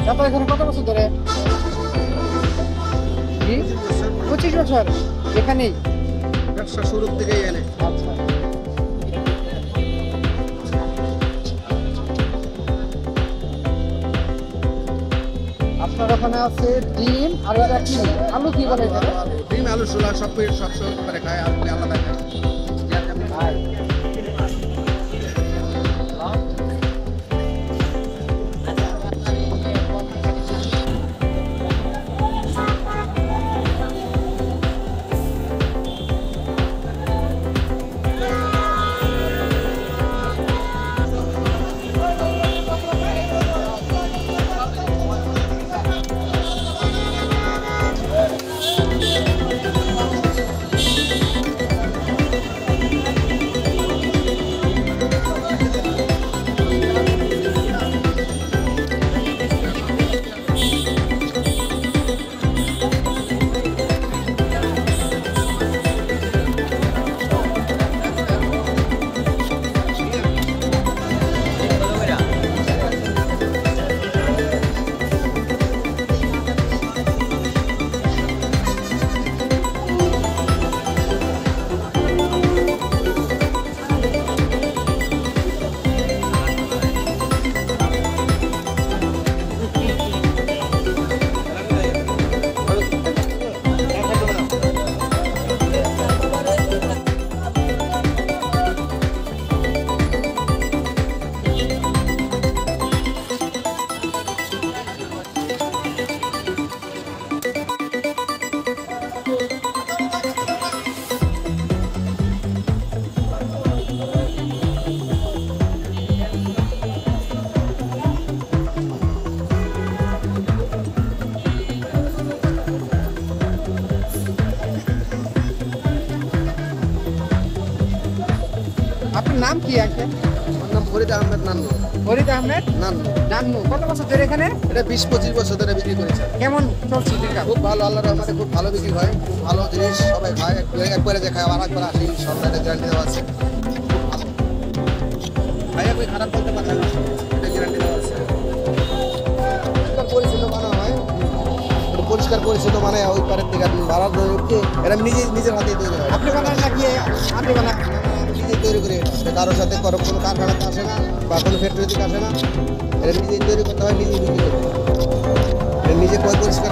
তারপর এখানে কত বছর ধরে? 25 বছর এখানেই ব্যবসা শুরু থেকেই এনে। আচ্ছা, আপনার ওখানে আছে ডিম আর এটা কি আলু কি বলে এখানে? ডিম আলু ছোলা সব সময় করে খায়, আর আলাদা খায়। আপনার নাম কি আছে? আমার নাম ফরিদ আহমেদ নান্নু। ফরিদ আহমেদ নান্নু। নান্নু। কত বছর ধরে এখানে? এটা 20-25 বছর ধরে বিক্রি করেছে। কেমন চলছে দিনকাল? খুব ভালো, আল্লাহর রহমতে খুব ভালো বিক্রি হয়। খুব ভালো জিনিস সবাই খায়, একবারে যে খায় আবার একবার আসি, সরকারের গ্যারান্টি দেওয়া আছে। খুব ভালো ভাইয়া, কই খারাপ বলতে পারছে না, এটা গ্যারান্টি দেওয়া আছে। পরিচিত বানা হয়, পরিষ্কার পরিচ্ছন্ন মানে ওই পারের থেকে ভাড়া ধরে এটা নিজের হাতে তৈরি হয়। আপনি বানান নাকি আপনি বানান? নিজে তৈরি করে, কারোর সাথে কোনো কারখানাতে আসে না বা কোনো ফ্যাক্টরি থেকে আসে না, এটা নিজেই তৈরি করতে হয়, নিজেই বিক্রি করতে হয়। নিজে পরিষ্কার